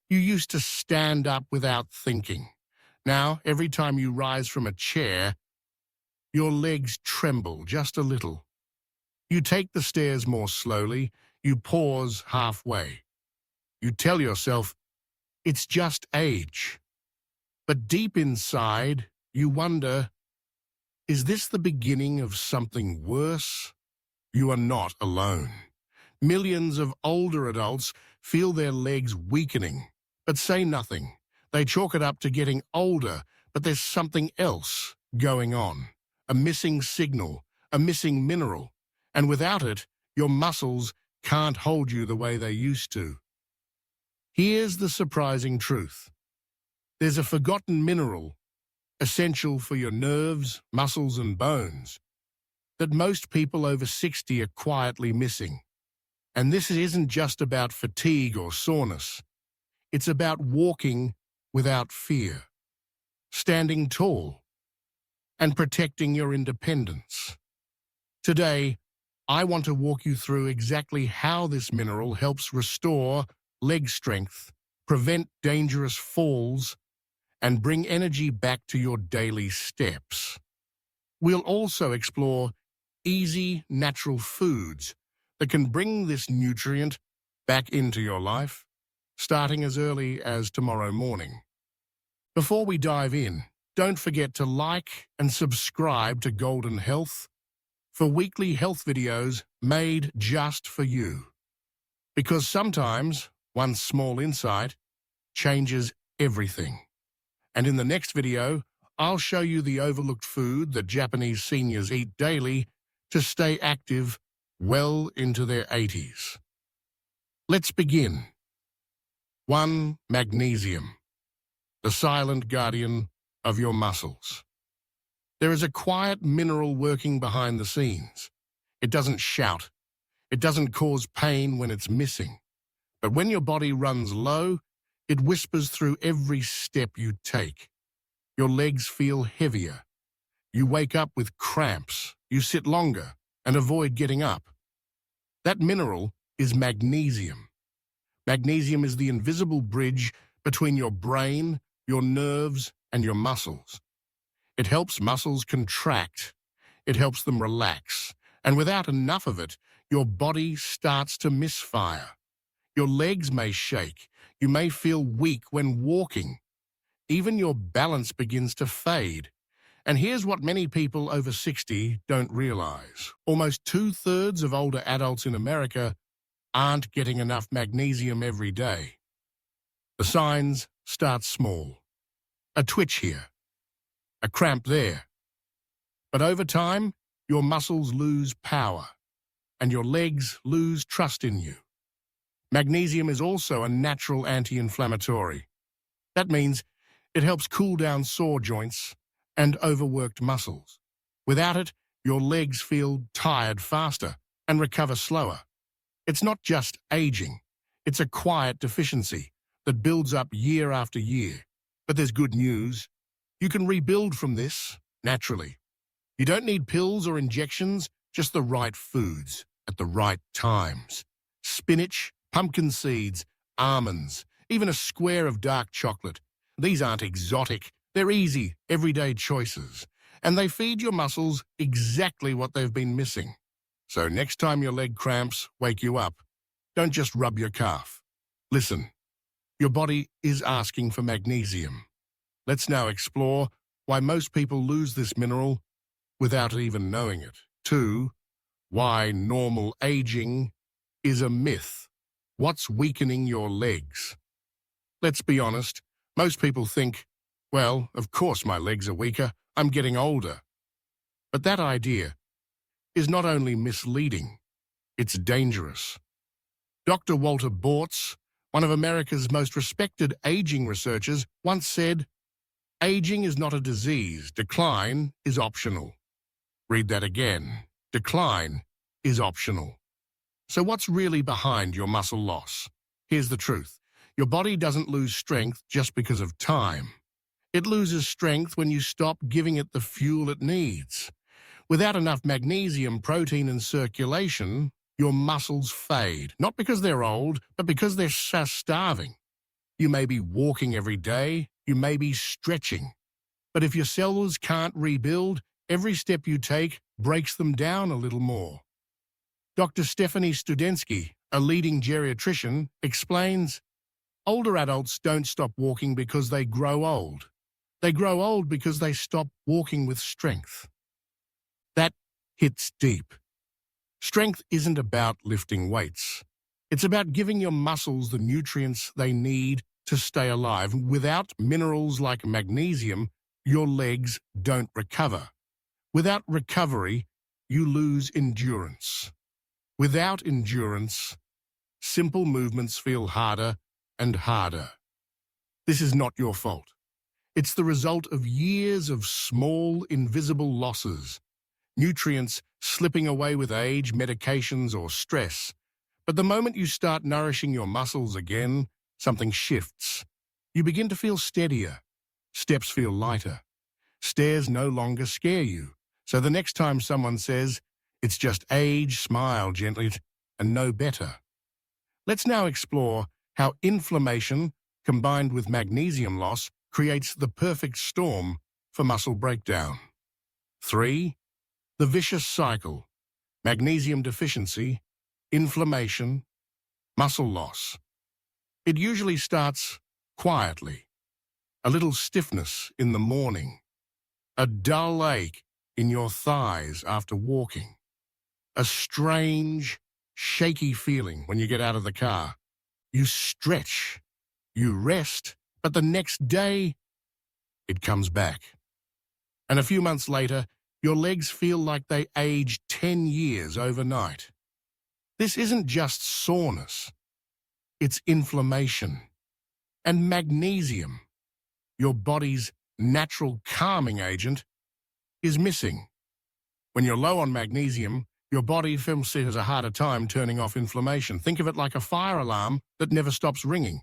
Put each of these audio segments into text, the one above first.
You used to stand up without thinking. Now, every time you rise from a chair, your legs tremble just a little. You take the stairs more slowly. You pause halfway. You tell yourself, it's just age. But deep inside, you wonder, is this the beginning of something worse? You are not alone. Millions of older adults feel their legs weakening, but say nothing. They chalk it up to getting older, but there's something else going on. A missing signal, a missing mineral, and without it, your muscles can't hold you the way they used to. Here's the surprising truth. There's a forgotten mineral, essential for your nerves, muscles, and bones, that most people over 60 are quietly missing. And this isn't just about fatigue or soreness. It's about walking without fear, standing tall, and protecting your independence. Today, I want to walk you through exactly how this mineral helps restore leg strength, prevent dangerous falls, and bring energy back to your daily steps. We'll also explore easy, natural foods that can bring this nutrient back into your life, starting as early as tomorrow morning. Before we dive in, don't forget to like and subscribe to Golden Health for weekly health videos made just for you. Because sometimes one small insight changes everything. And in the next video, I'll show you the overlooked food that Japanese seniors eat daily to stay active well into their 80s. Let's begin. 1. Magnesium, the silent guardian of your muscles. There is a quiet mineral working behind the scenes. It doesn't shout. It doesn't cause pain when it's missing. But when your body runs low, it whispers through every step you take. Your legs feel heavier. You wake up with cramps. You sit longer and avoid getting up. That mineral is magnesium. Magnesium is the invisible bridge between your brain, your nerves, and your muscles. It helps muscles contract. It helps them relax. And without enough of it, your body starts to misfire. Your legs may shake. You may feel weak when walking. Even your balance begins to fade. And here's what many people over 60 don't realize. Almost 2/3 of older adults in America aren't getting enough magnesium every day. The signs start small. A twitch here, a cramp there. But over time, your muscles lose power, and your legs lose trust in you. Magnesium is also a natural anti-inflammatory. That means it helps cool down sore joints and overworked muscles. Without it, your legs feel tired faster and recover slower. It's not just aging. It's a quiet deficiency that builds up year after year. But there's good news. You can rebuild from this naturally. You don't need pills or injections, just the right foods at the right times. Spinach, pumpkin seeds, almonds, even a square of dark chocolate. These aren't exotic. They're easy, everyday choices. And they feed your muscles exactly what they've been missing. So next time your leg cramps wake you up, don't just rub your calf. Listen, your body is asking for magnesium. Let's now explore why most people lose this mineral without even knowing it. 2. Why normal aging is a myth. What's weakening your legs? Let's be honest, most people think, well, of course my legs are weaker, I'm getting older. But that idea is not only misleading, it's dangerous. Dr. Walter Bortz, one of America's most respected aging researchers, once said, "Aging is not a disease, decline is optional." Read that again. Decline is optional. So what's really behind your muscle loss? Here's the truth. Your body doesn't lose strength just because of time. It loses strength when you stop giving it the fuel it needs. Without enough magnesium, protein, and circulation, your muscles fade, not because they're old, but because they're starving. You may be walking every day, you may be stretching. But if your cells can't rebuild, every step you take breaks them down a little more. Dr. Stephanie Studensky, a leading geriatrician, explains, older adults don't stop walking because they grow old. They grow old because they stop walking with strength. That hits deep. Strength isn't about lifting weights. It's about giving your muscles the nutrients they need to stay alive. Without minerals like magnesium, your legs don't recover. Without recovery, you lose endurance. Without endurance, simple movements feel harder and harder. This is not your fault. It's the result of years of small, invisible losses, nutrients slipping away with age, medications, or stress. But the moment you start nourishing your muscles again, something shifts. You begin to feel steadier. Steps feel lighter. Stairs no longer scare you. So the next time someone says, "It's just age," smile gently and know better. Let's now explore how inflammation combined with magnesium loss creates the perfect storm for muscle breakdown. 3. The vicious cycle: magnesium deficiency, inflammation, muscle loss. It usually starts quietly. A little stiffness in the morning, a dull ache in your thighs after walking, a strange, shaky feeling when you get out of the car. You stretch, you rest, but the next day, it comes back. And a few months later, your legs feel like they aged 10 years overnight. This isn't just soreness, it's inflammation. And magnesium, your body's natural calming agent, is missing. When you're low on magnesium, your body has a harder time turning off inflammation. Think of it like a fire alarm that never stops ringing.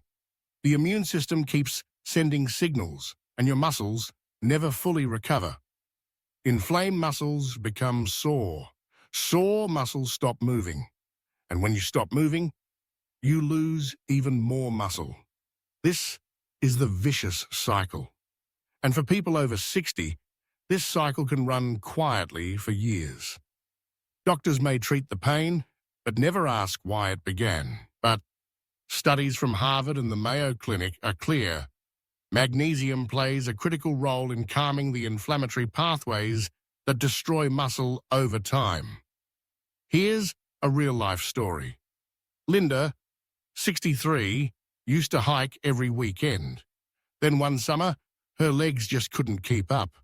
The immune system keeps sending signals, and your muscles never fully recover. Inflamed muscles become sore. Sore muscles stop moving. And when you stop moving, you lose even more muscle. This is the vicious cycle. And for people over 60, this cycle can run quietly for years. Doctors may treat the pain, but never ask why it began. But studies from Harvard and the Mayo Clinic are clear. Magnesium plays a critical role in calming the inflammatory pathways that destroy muscle over time. Here's a real-life story. Linda, 63, used to hike every weekend. Then one summer, her legs just couldn't keep up.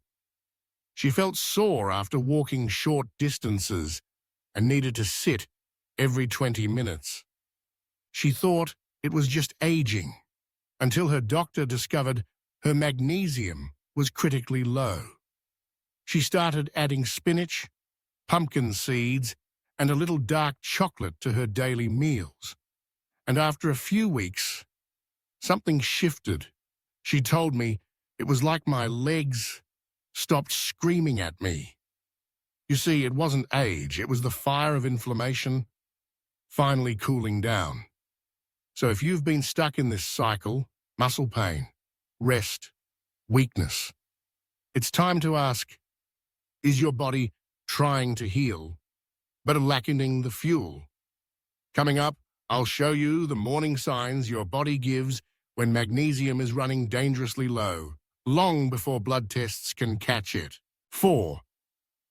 She felt sore after walking short distances and needed to sit every 20 minutes. She thought it was just aging, until her doctor discovered her magnesium was critically low. She started adding spinach, pumpkin seeds, and a little dark chocolate to her daily meals. And after a few weeks, something shifted. She told me it was like my legs stopped screaming at me. You see, it wasn't age, it was the fire of inflammation finally cooling down. So if you've been stuck in this cycle, muscle pain, rest, weakness, it's time to ask, is your body trying to heal, but lacking the fuel? Coming up, I'll show you the warning signs your body gives when magnesium is running dangerously low, long before blood tests can catch it. 4.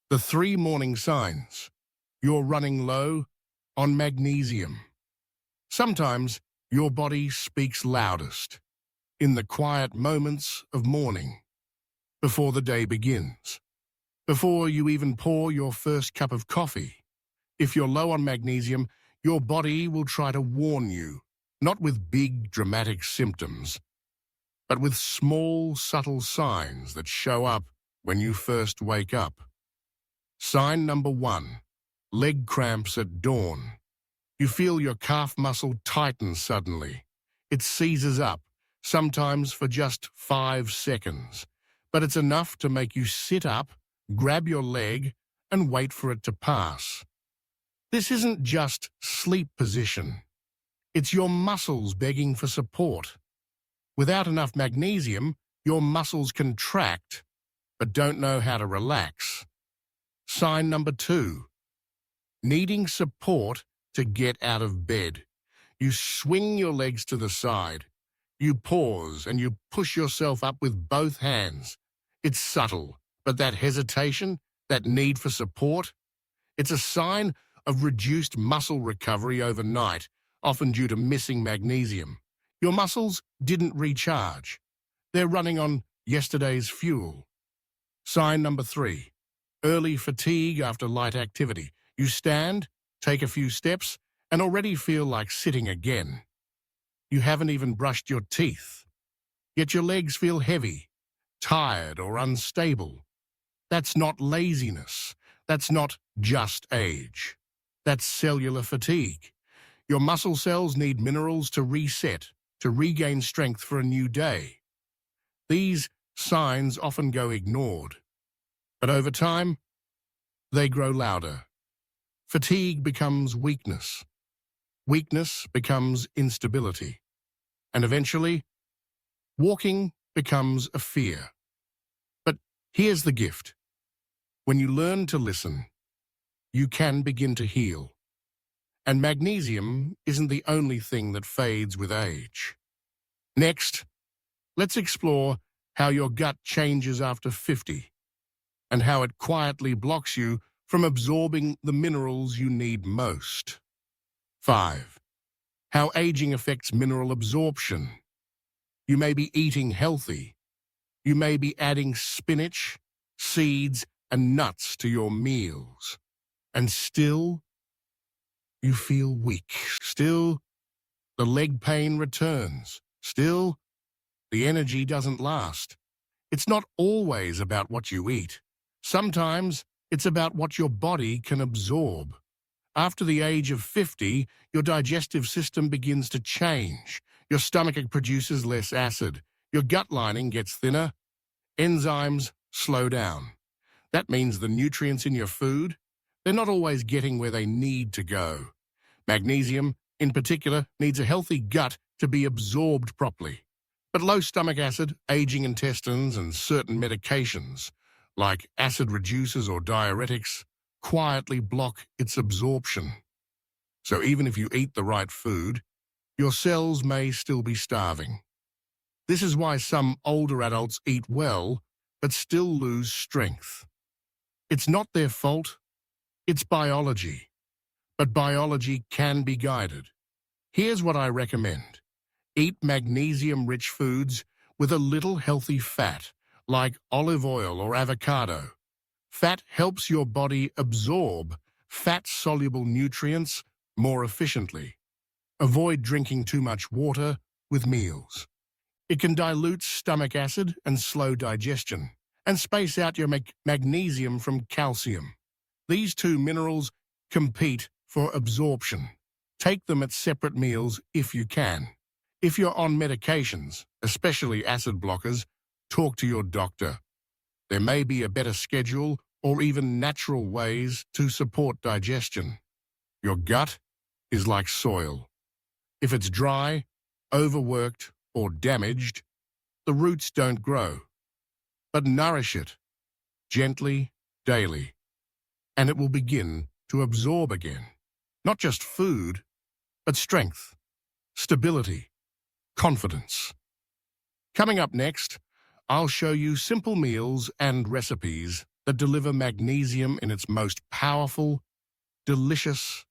The 3 warning signs. You're running low on magnesium. Sometimes your body speaks loudest in the quiet moments of morning, before the day begins, before you even pour your first cup of coffee. If you're low on magnesium, your body will try to warn you, not with big, dramatic symptoms, but with small, subtle signs that show up when you first wake up. Sign number 1, leg cramps at dawn. You feel your calf muscle tighten suddenly. It seizes up, sometimes for just 5 seconds, but it's enough to make you sit up, grab your leg, and wait for it to pass. This isn't just sleep position. It's your muscles begging for support. Without enough magnesium, your muscles contract but don't know how to relax. Sign number 2. Needing support to get out of bed. You swing your legs to the side. You pause and you push yourself up with both hands. It's subtle, but that hesitation, that need for support, it's a sign of reduced muscle recovery overnight, often due to missing magnesium. Your muscles didn't recharge. They're running on yesterday's fuel. Sign number 3. Early fatigue after light activity. You stand, take a few steps, and already feel like sitting again. You haven't even brushed your teeth. Yet your legs feel heavy, tired, or unstable. That's not laziness. That's not just age. That's cellular fatigue. Your muscle cells need minerals to reset, to regain strength for a new day. These signs often go ignored, but over time, they grow louder. Fatigue becomes weakness. Weakness becomes instability. And eventually, walking becomes a fear. But here's the gift. When you learn to listen, you can begin to heal. And magnesium isn't the only thing that fades with age. Next, let's explore how your gut changes after 50 and how it quietly blocks you from absorbing the minerals you need most. 5. How aging affects mineral absorption. You may be eating healthy. You may be adding spinach, seeds, and nuts to your meals. And still, you feel weak. Still, the leg pain returns. Still, the energy doesn't last. It's not always about what you eat. Sometimes it's about what your body can absorb. After the age of 50, your digestive system begins to change. Your stomach produces less acid. Your gut lining gets thinner. Enzymes slow down. That means the nutrients in your food, they're not always getting where they need to go. Magnesium, in particular, needs a healthy gut to be absorbed properly. But low stomach acid, aging intestines, and certain medications, like acid reducers or diuretics, quietly block its absorption. So even if you eat the right food, your cells may still be starving. This is why some older adults eat well, but still lose strength. It's not their fault, it's biology. But biology can be guided. Here's what I recommend. Eat magnesium-rich foods with a little healthy fat, like olive oil or avocado. Fat helps your body absorb fat-soluble nutrients more efficiently. Avoid drinking too much water with meals. It can dilute stomach acid and slow digestion, and space out your magnesium from calcium. These two minerals compete for absorption. Take them at separate meals if you can. If you're on medications, especially acid blockers, talk to your doctor. There may be a better schedule or even natural ways to support digestion. Your gut is like soil. If it's dry, overworked, or damaged, the roots don't grow. But nourish it gently, daily, and it will begin to absorb again. Not just food, but strength, stability, confidence. Coming up next, I'll show you simple meals and recipes that deliver magnesium in its most powerful, delicious,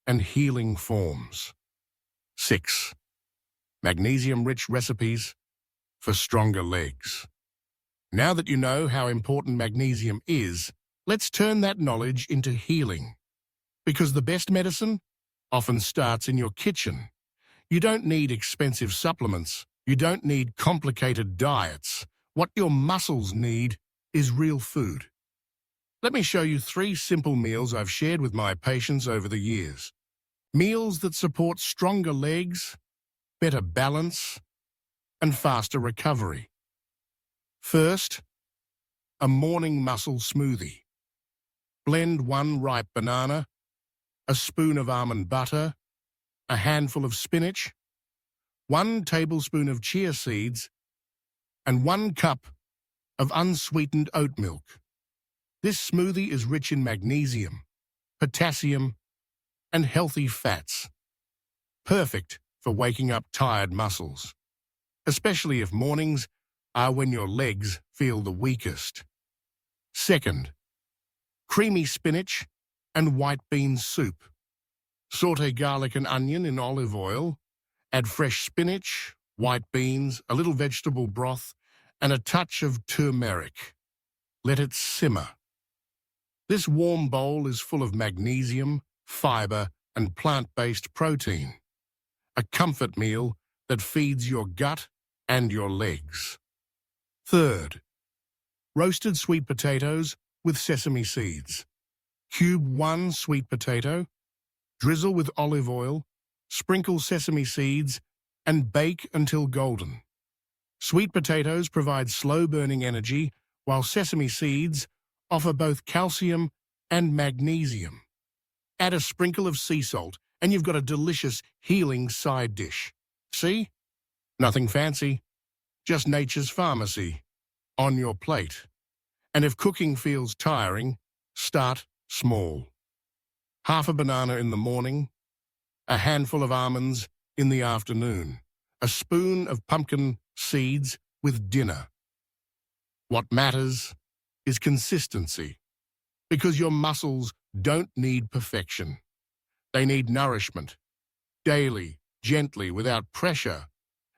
and healing forms. 6. Magnesium-rich recipes for stronger legs. Now that you know how important magnesium is, let's turn that knowledge into healing. Because the best medicine often starts in your kitchen. You don't need expensive supplements. You don't need complicated diets. What your muscles need is real food. Let me show you 3 simple meals I've shared with my patients over the years. Meals that support stronger legs, better balance, and faster recovery. First, a morning muscle smoothie. Blend 1 ripe banana, a spoon of almond butter, a handful of spinach, 1 tablespoon of chia seeds, and 1 cup of unsweetened oat milk. This smoothie is rich in magnesium, potassium, and healthy fats. Perfect for waking up tired muscles, especially if mornings are when your legs feel the weakest. Second, creamy spinach and white bean soup. Saute garlic and onion in olive oil. Add fresh spinach, white beans, a little vegetable broth, and a touch of turmeric. Let it simmer. This warm bowl is full of magnesium, fiber, and plant-based protein. A comfort meal that feeds your gut and your legs. Third, roasted sweet potatoes with sesame seeds. Cube 1 sweet potato, drizzle with olive oil, sprinkle sesame seeds, and bake until golden. Sweet potatoes provide slow-burning energy, while sesame seeds offer both calcium and magnesium. Add a sprinkle of sea salt, and you've got a delicious, healing side dish. See? Nothing fancy, just nature's pharmacy on your plate. And if cooking feels tiring, start small. Half a banana in the morning, a handful of almonds in the afternoon, a spoon of pumpkin seeds with dinner. What matters is consistency, because your muscles don't need perfection. They need nourishment, daily, gently, without pressure,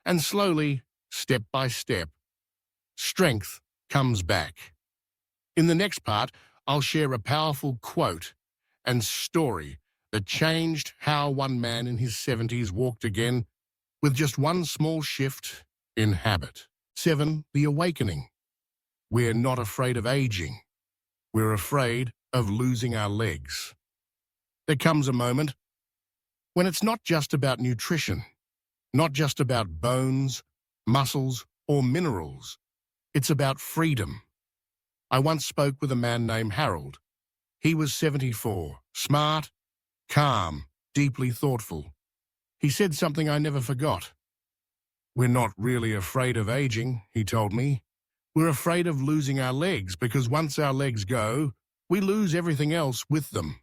and slowly, step by step. Strength comes back. In the next part, I'll share a powerful quote and story that changed how one man in his 70s walked again with just one small shift in habit. 7. The awakening. We're not afraid of aging. We're afraid of losing our legs. There comes a moment when it's not just about nutrition, not just about bones, muscles, or minerals. It's about freedom. I once spoke with a man named Harold. He was 74, smart, calm, deeply thoughtful. He said something I never forgot. We're not really afraid of aging, he told me. We're afraid of losing our legs because once our legs go, we lose everything else with them.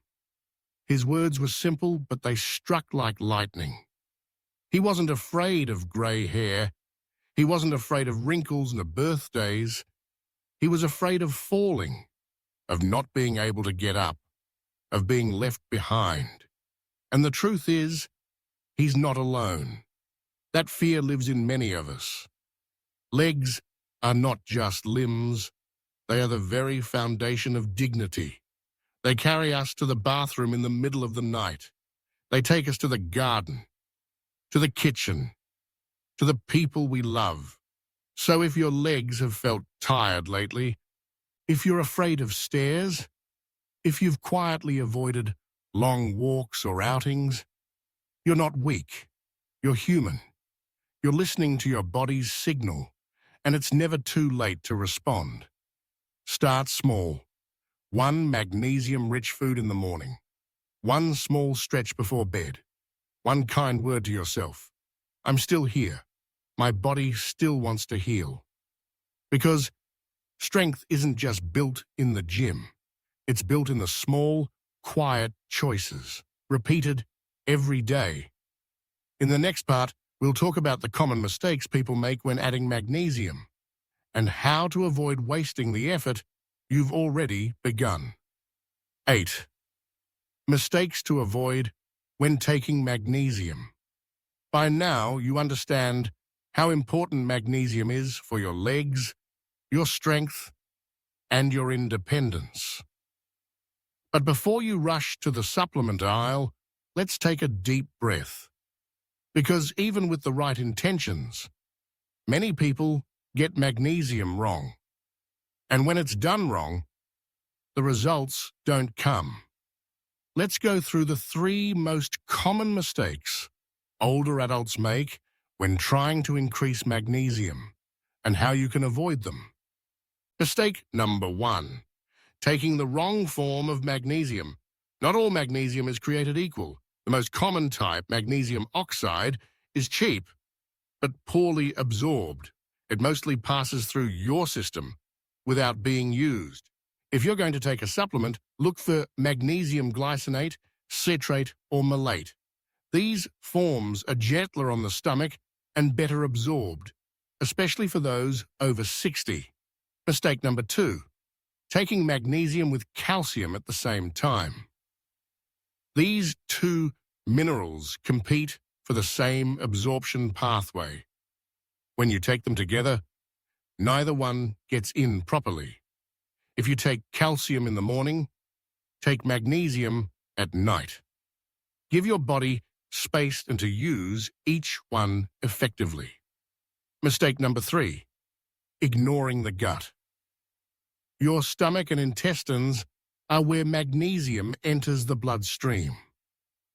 His words were simple, but they struck like lightning. He wasn't afraid of grey hair. He wasn't afraid of wrinkles and of birthdays. He was afraid of falling, of not being able to get up, of being left behind. And the truth is, he's not alone. That fear lives in many of us. Legs are not just limbs. They are the very foundation of dignity. They carry us to the bathroom in the middle of the night. They take us to the garden, to the kitchen, to the people we love. So if your legs have felt tired lately, if you're afraid of stairs, if you've quietly avoided long walks or outings, you're not weak. You're human. You're listening to your body's signal, and it's never too late to respond. Start small. 1 magnesium-rich food in the morning. 1 small stretch before bed. 1 kind word to yourself. I'm still here. My body still wants to heal. Because strength isn't just built in the gym. It's built in the small, quiet choices, repeated every day. In the next part, we'll talk about the common mistakes people make when adding magnesium and how to avoid wasting the effort you've already begun. 8. Mistakes to avoid when taking magnesium. By now, you understand how important magnesium is for your legs, your strength, and your independence. But before you rush to the supplement aisle, let's take a deep breath. Because even with the right intentions, many people get magnesium wrong. And when it's done wrong, the results don't come. Let's go through the 3 most common mistakes older adults make when trying to increase magnesium and how you can avoid them. Mistake number 1, taking the wrong form of magnesium. Not all magnesium is created equal. The most common type, magnesium oxide, is cheap but poorly absorbed. It mostly passes through your system without being used. If you're going to take a supplement, look for magnesium glycinate, citrate, or malate. These forms are gentler on the stomach and better absorbed, especially for those over 60. Mistake number 2, taking magnesium with calcium at the same time. These two minerals compete for the same absorption pathway. When you take them together, neither one gets in properly. If you take calcium in the morning, take magnesium at night. Give your body space and to use each one effectively. Mistake number 3, ignoring the gut. Your stomach and intestines are where magnesium enters the bloodstream.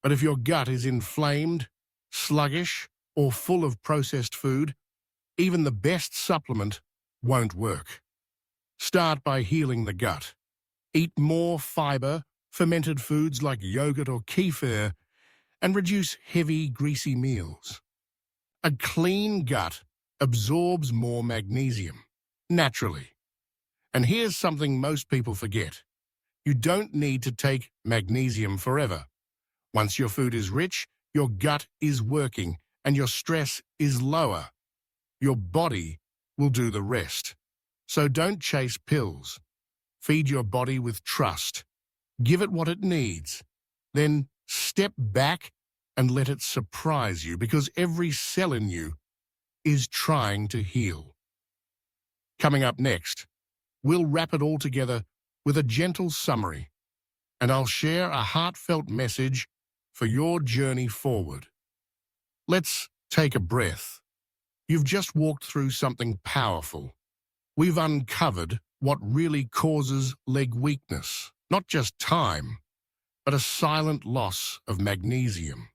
But if your gut is inflamed, sluggish, or full of processed food, even the best supplement won't work. Start by healing the gut. Eat more fiber, fermented foods like yogurt or kefir, and reduce heavy, greasy meals. A clean gut absorbs more magnesium, naturally. And here's something most people forget. You don't need to take magnesium forever. Once your food is rich, your gut is working, and your stress is lower. Your body will do the rest. So don't chase pills. Feed your body with trust. Give it what it needs. Then step back and let it surprise you, because every cell in you is trying to heal. Coming up next, we'll wrap it all together with a gentle summary, and I'll share a heartfelt message for your journey forward. Let's take a breath. You've just walked through something powerful. We've uncovered what really causes leg weakness, not just time, but a silent loss of magnesium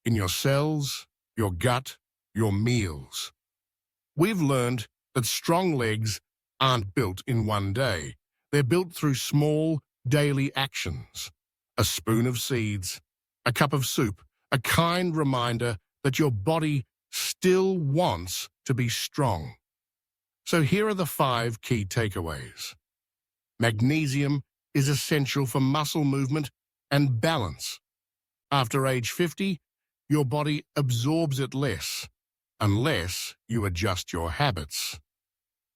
in your cells, your gut, your meals. We've learned that strong legs aren't built in one day. They're built through small, daily actions. A spoon of seeds, a cup of soup, a kind reminder that your body still wants to be strong. So here are the 5 key takeaways. Magnesium is essential for muscle movement and balance. After age 50, your body absorbs it less, unless you adjust your habits.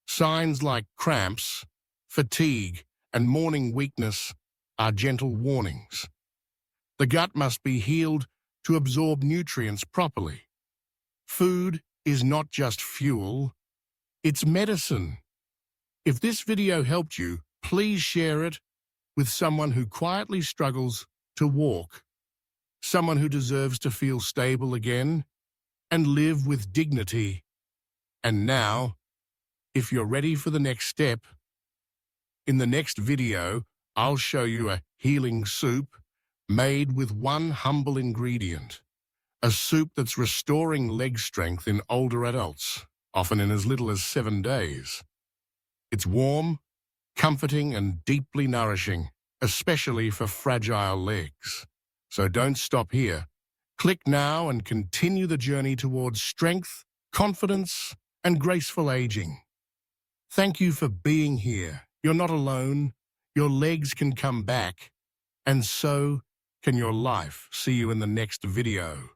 Signs like cramps, fatigue, and morning weakness are gentle warnings. The gut must be healed to absorb nutrients properly. Food is not just fuel, it's medicine. If this video helped you, please share it with someone who quietly struggles to walk, someone who deserves to feel stable again and live with dignity. And now, if you're ready for the next step, in the next video, I'll show you a healing soup made with one humble ingredient. A soup that's restoring leg strength in older adults, often in as little as 7 days. It's warm, comforting, and deeply nourishing, especially for fragile legs. So don't stop here. Click now and continue the journey towards strength, confidence, and graceful aging. Thank you for being here. You're not alone. Your legs can come back, and so can your life. See you in the next video.